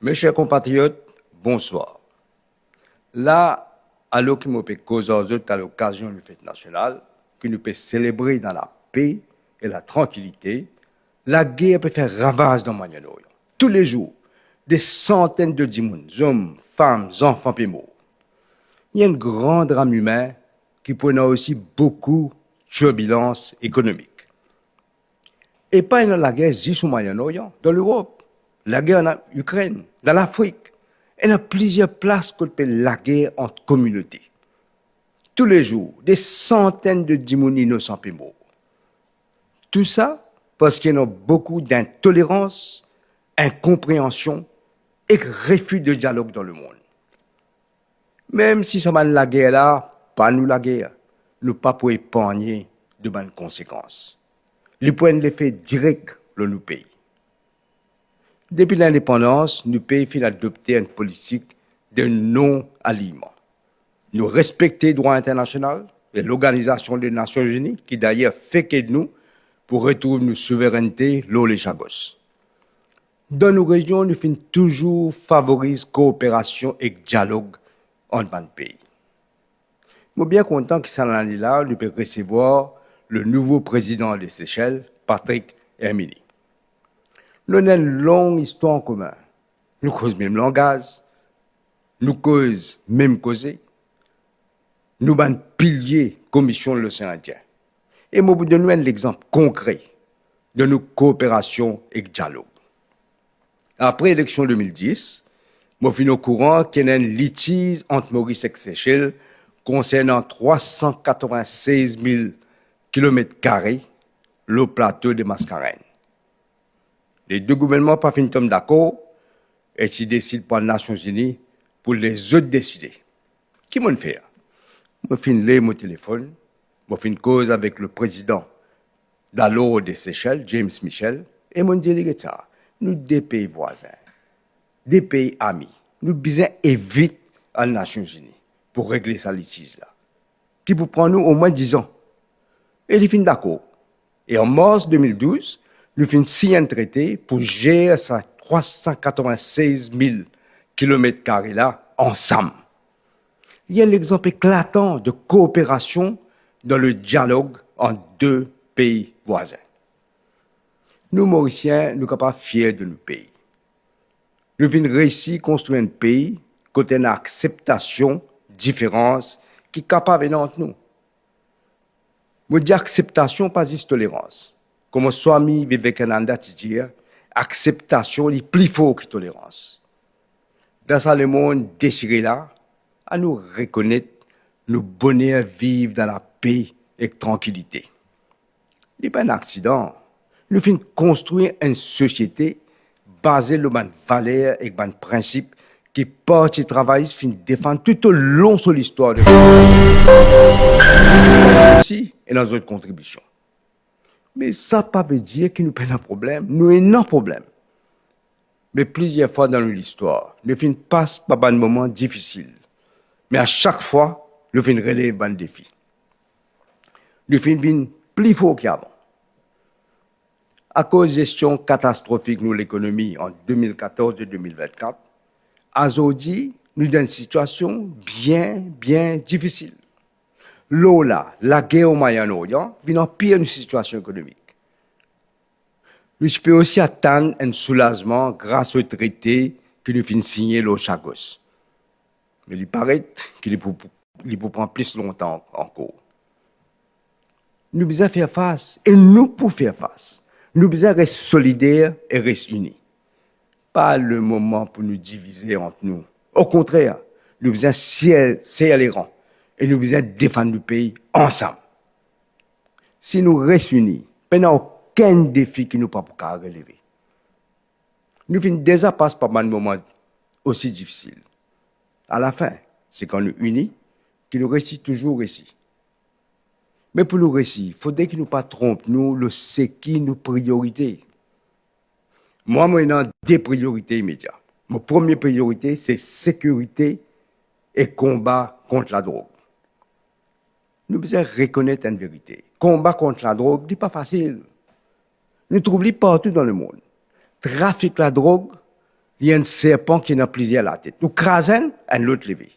Mes chers compatriotes, bonsoir. Là, alors que nous peut causer aux autres à l'occasion d'une fête nationale, que nous peut célébrer dans la paix et la tranquillité, la guerre peut faire ravage dans le Moyen-Orient. Tous les jours, des centaines de djimouns, hommes, femmes, enfants et morts. Il y a un grand drame humain qui prenait aussi beaucoup de turbulences économiques. Et pas dans la guerre juste au Moyen-Orient, dans l'Europe, la guerre en Ukraine, dans l'Afrique. Il y a plusieurs places qu'on peut la guerre entre communautés. Tous les jours, des centaines de djimouns innocents et morts. Tout ça parce qu'il y a beaucoup d'intolérance, incompréhension et refus de dialogue dans le monde. Même si ça va la guerre là, pas nous la guerre, nous pas pour épargner de bonnes conséquences. Les points l'effet direct dans nos pays. Depuis l'indépendance, nos pays ont adopté une politique de non-alignement. Nous respectons le droit international et l'Organisation des Nations Unies, qui d'ailleurs fait que nous pour retrouver nos souverainetés l'eau les chagos. Dans nos régions, nous faisons toujours favoriser coopération et dialogue entre les pays. Je suis bien content que cette année-là, nous puissions recevoir le nouveau président des Seychelles, Patrick Hermini. Nous avons une longue histoire en commun. Nous causons le même langage, nous causons le même causé, nous sommes piliers commission de l'océan Indien. Et je vous donne un exemple concret de nos coopérations et dialogue. Après l'élection 2010, je suis au courant qu'il y a un litige entre Maurice et Seychelles concernant 396 000 km² le plateau de Mascareignes. Les deux gouvernements n'ont pas fini d'accord et ils décident par les Nations Unies pour les autres décider. Qui m'ont fait? Je finis mon téléphone, je fais une cause avec le président d'alors des Seychelles, James Michel, et mon délégué ça. Nous, des pays voisins, des pays amis, nous besoin éviter à les Nations Unies pour régler ça litige-là. Qui peut prendre nous au moins 10 ans. Et ils finissent d'accord. Et en mars 2012, nous finissons signer un traité pour gérer ces 396 000 km² là ensemble. Il y a l'exemple éclatant de coopération dans le dialogue entre deux pays voisins. Nous, Mauriciens, nous sommes capables fiers de nos pays. Nous avons réussi à construire un pays côté une acceptation, différence, qui est capable entre nous. Je dis acceptation, pas juste tolérance. Comme Swami Vivekananda dit, acceptation est plus fort que tolérance. Dans ce monde déchiré là, à nous reconnaître nos bonheurs vivre dans la paix et tranquillité. Ce n'est pas un accident. Nous finissons construire une société basée sur des valeurs et des principes qui partis travaillistes finissent défendre tout au long de l'histoire de aussi et dans notre contribution. Mais ça ne veut pas dire que nous avons un problème. Nous avons un problème. Mais plusieurs fois dans l'histoire, nous passons par des moments difficiles. Mais à chaque fois, nous relèvons un défi. Nous finissons plus fort qu'avant. À cause de la gestion catastrophique de l'économie en 2014 et 2024, aujourd'hui, nous sommes dans une situation bien difficile. L'eau là, la guerre au Moyen-Orient, vient pire une situation économique. Nous pouvons aussi attendre un soulagement grâce au traité que nous finissons signer au Chagos. Mais il paraît qu'il peut prendre plus longtemps encore. Nous devons faire face, et nous pouvons faire face. Nous devons rester solidaires et rester unis. Pas le moment pour nous diviser entre nous. Au contraire, nous devons serrer les rangs et nous devons défendre le pays ensemble. Si nous restons unis, il n'y a aucun défi qui nous pas pour relever. Nous venons déjà passer par un moment aussi difficile. À la fin, c'est quand nous unis que nous réussissons toujours ici. Mais pour nous réussir, il faudrait que nous ne pas trompions nous le c'est qui nos priorités. Moi, j'ai deux priorités immédiates. Ma première priorité, c'est sécurité et combat contre la drogue. Nous devons reconnaître une vérité. Combat contre la drogue n'est pas facile. Nous trouvons partout dans le monde. Trafic la drogue, il y a un serpent qui n'a plusieurs à la tête. Nous crasons, un l'autre levé.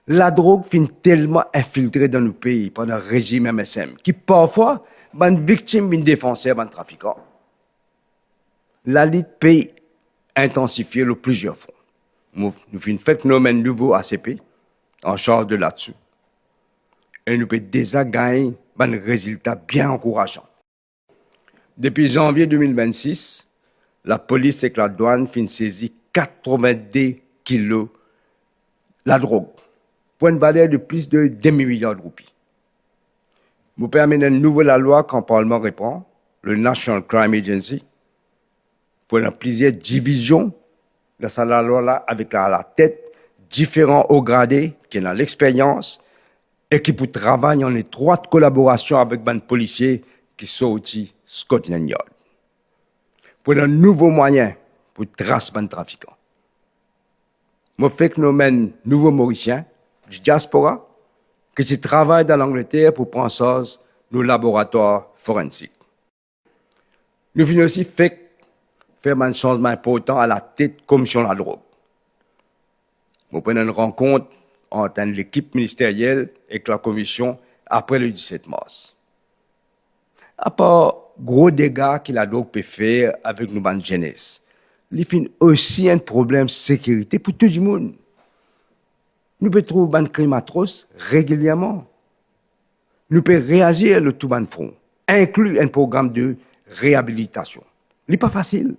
La drogue finit tellement infiltrée dans nos pays par le régime MSM, qui parfois, une victime, une défenseur, un trafiquant. La lutte paye intensifier le plusieurs fonds. Nous finissons fait phénomène nouveau ACP en charge de là-dessus. Et nous pouvons déjà gagner un résultat bien encourageant. Depuis janvier 2026, la police et la douane finissent saisir 82 kilos de la drogue pour une valeur de plus de 2 milliards de roupies. Nous permettons une nouvelle loi quand le Parlement répond, le National Crime Agency, pour plusieurs divisions de cette loi-là avec à la tête différents hauts gradés qui ont l'expérience et qui pour travailler en étroite collaboration avec les policiers qui sont aussi Scotland Yard. Pour un nouveau moyen pour tracer les trafiquants. Je fais que nous mènent nouveaux Mauriciens du diaspora qui travaillent dans l'Angleterre pour prendre soin nos laboratoires forensiques. Nous venons aussi faire un changement important à la tête de la commission de la drogue. Nous prenons une rencontre entre l'équipe ministérielle et la commission après le 17 mars. À part gros dégâts que la drogue peut faire avec nos bandes jeunesse, il y a aussi un problème de sécurité pour tout le monde. Nous pouvons trouver des crimes atroces régulièrement. Nous pouvons réagir le tout ban front, inclus un programme de réhabilitation. Ce n'est pas facile,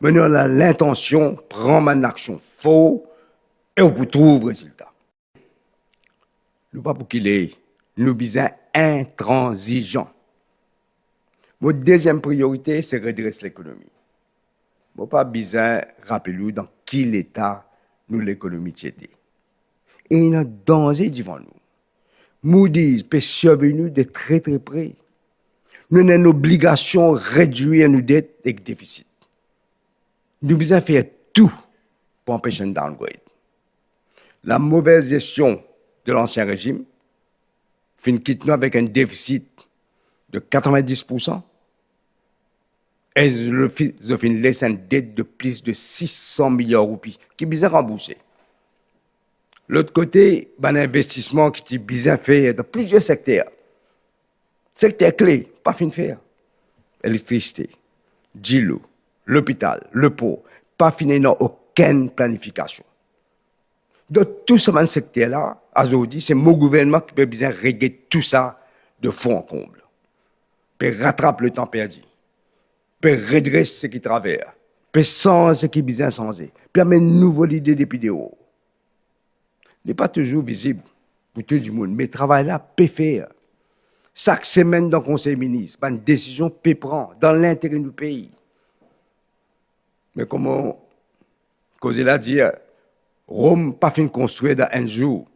mais nous avons l'intention de prendre une action forte et on trouve le résultat. Nous pas pour qu'il est, nous sommes intransigeants. Notre deuxième priorité, c'est redresser l'économie. Nous pas besoin de rappeler dans quel état nous l'économie était. Et il y a un danger devant nous. Moody's peut survenir de très très près. Nous avons une obligation de réduire nos dettes et nos déficits. Nous devons faire tout pour empêcher un downgrade. La mauvaise gestion de l'ancien régime finit nous avec un déficit de 90%. Et je finis laisser une dette de plus de 600 milliards de roupies qui est bien remboursée. L'autre côté, un investissement qui est bien fait dans plusieurs secteurs. Secteur clé, pas fin de faire. Électricité, l'eau, l'hôpital, le port, pas fini dans aucune planification. Dans tout ce secteur-là, aujourd'hui, c'est mon gouvernement qui peut bien régler tout ça de fond en comble. Peut rattraper le temps perdu. Peut redresser ce qui traverse. Peut changer ce qui est bien changé. Peut amener une nouvelle idée depuis de haut. Il n'est pas toujours visible pour tout le monde, mais le travail là peut faire. Chaque semaine dans le Conseil ministre, une décision peut prendre dans l'intérêt du pays. Mais comme Cosé l'a dit, Rome pas fin construire dans un jour.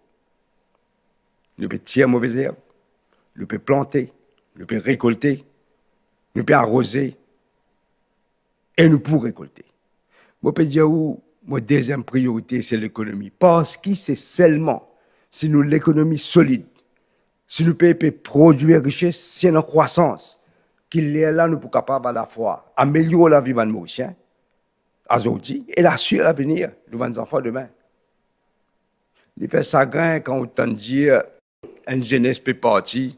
Nous peut tirer mauvaise herbe, nous peut planter, nous peut récolter, nous peut arroser et nous pouvons récolter. Je peux dire où ma deuxième priorité, c'est l'économie. Parce que c'est seulement si nous l'économie solide, si nous pouvons produire richesse, si nous croissance, qu'il est là, nous sommes capables à la fois améliorer la vie de nos Mauriciens, aujourd'hui, et l'assurer l'avenir de nos enfants demain. Il fait chagrin quand on entend dire une jeunesse peut partir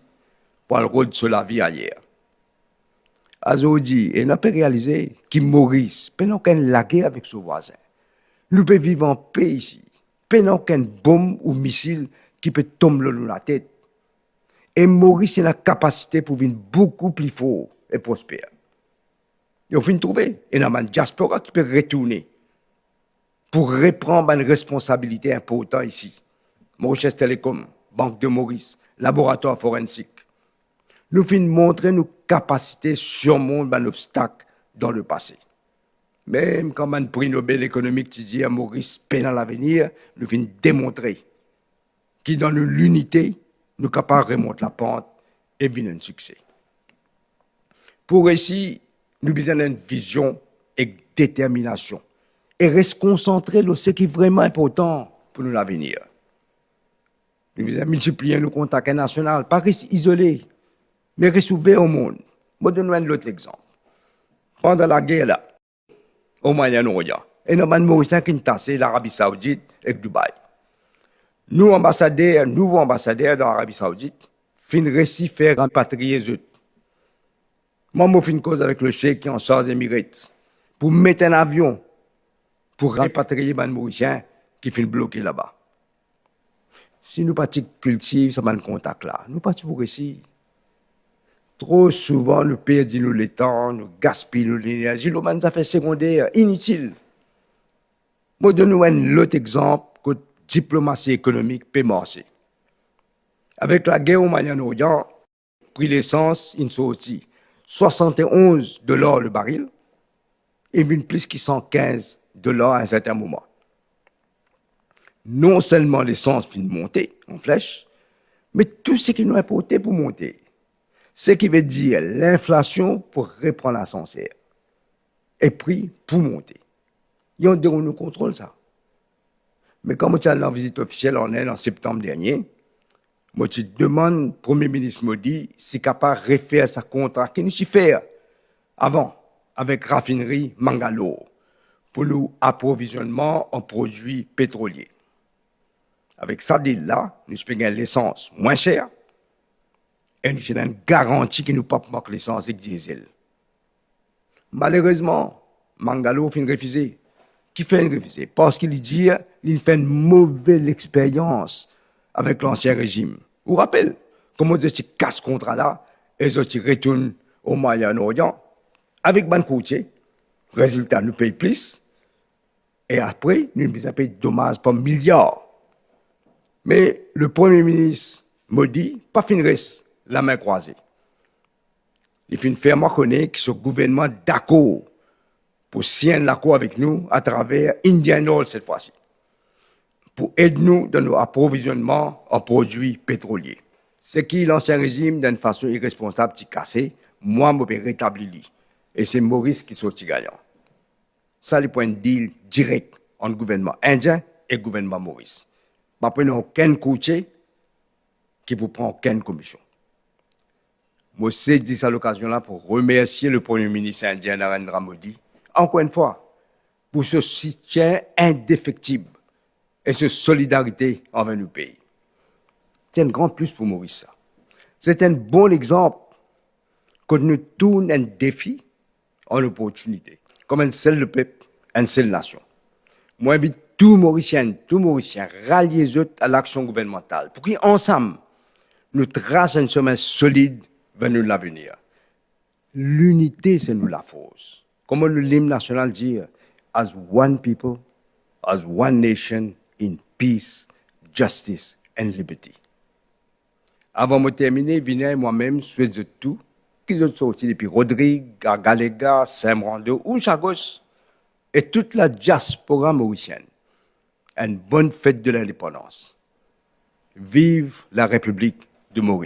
pour le rôle de la vie ailleurs. Aujourd'hui, on peut réaliser que Maurice peut n'a qu'un laguer avec son voisin. Nous pouvons vivre en paix ici. Peut n'a qu'une bombe ou missile qui peut tomber dans la tête. Et Maurice a la capacité pour vivre beaucoup plus fort et prospère. Et on finit de trouver. Et on a une diaspora qui peut retourner pour reprendre une responsabilité importante ici. Mauritius Telecom, Banque de Maurice, laboratoire forensique. Nous finissons de montrer nos capacités à surmonter un obstacle dans le passé. Même quand un prix Nobel économique dit à Maurice peine à l'avenir, nous finissons de démontrer que dans l'unité, nous sommes capables de remonter la pente et venir un succès. Pour réussir, nous avons besoin d'une vision et détermination. Et rester concentré sur ce qui est vraiment important pour nous l'avenir. Nous devons multiplier nos contacts nationaux, pas rester isolés, mais rester ouverts au monde. Je vais donner un autre exemple. Pendant la guerre, là, au Moyen-Orient, Et nous, Mauriciens qui ont tassé l'Arabie Saoudite et Dubaï. Nous, ambassadeurs, nouveaux ambassadeurs dans l'Arabie Saoudite, fin réussi faire rapatrier eux. Moi, je fais une cause avec le cheikh qui en sort des Emirates pour mettre un avion pour rapatrier les Mauriciens qui finissent bloqués là-bas. Si nous pas cultivons ce contact là, nous pas pour ici. Trop souvent, nous perdons le temps, nous gaspillons l'énergie, nous avons fait secondaire, inutile. Moi, je donne un autre exemple que la diplomatie économique peut marcher. Avec la guerre au Moyen-Orient, le prix de l'essence, il sorti $71 le baril, et plus que $115 à un certain moment. Non seulement l'essence finit de monter en flèche, mais tout ce qui nous importé pour monter. Ce qui veut dire l'inflation pour reprendre l'ascenseur. Et prix pour monter. Et on nous contrôle ça. Mais quand je suis allé en visite officielle en Inde en septembre dernier, moi, je demande au Premier ministre Modi s'il est capable de refaire sa contrat qu'il nous fait avant avec raffinerie Mangalore pour nous approvisionnement en produits pétroliers. Avec ça, là, nous payons l'essence moins chère et nous avons une garantie que nous ne pouvons pas manquer l'essence avec diesel. Malheureusement, Mangalore fait refuser. Qui fait une refuser? Parce qu'il dit qu'il fait une mauvaise expérience avec l'ancien régime. Vous vous rappelez comment ils cassent ce contrat-là et ils retournent au Moyen-Orient avec ban coûtier. Résultat, nous payons plus. Et après, nous nous payons des dommages par milliards. Mais le Premier ministre Modi, pas finir la main croisée. Il fait faire reconnaître que ce gouvernement d'accord pour signer l'accord avec nous à travers Indian Oil cette fois-ci, pour aider nous dans nos approvisionnements en produits pétroliers. Ce qui l'ancien régime, d'une façon irresponsable, qui cassé, moi, je vais rétablir. Et c'est Maurice qui sortit gagnant. Ça, le point de deal direct entre le gouvernement indien et le gouvernement Maurice. Je ne prends aucun courtier qui ne prend aucune commission. Moi, c'est dit à l'occasion-là pour remercier le Premier ministre indien Narendra Modi, encore une fois, pour ce soutien indéfectible et cette solidarité envers nos pays. C'est un grand plus pour Maurice. C'est un bon exemple que nous tournons un défi en opportunité, comme un seul peuple, une seule nation. Moi, j'invite tous Mauriciens, ralliez à l'action gouvernementale pour qu'ensemble, nous traçons un chemin solide vers l'avenir. L'unité, c'est nous la force. Comme l'hymne national dit, as one people, as one nation, in peace, justice and liberty. Avant de terminer, Vinay et moi-même souhaite tout, qu'ils ont sorti depuis Rodrigue, Galega, Saint-Brando ou Chagos, et toute la diaspora mauricienne. Une bonne fête de l'indépendance. Vive la République de Maurice.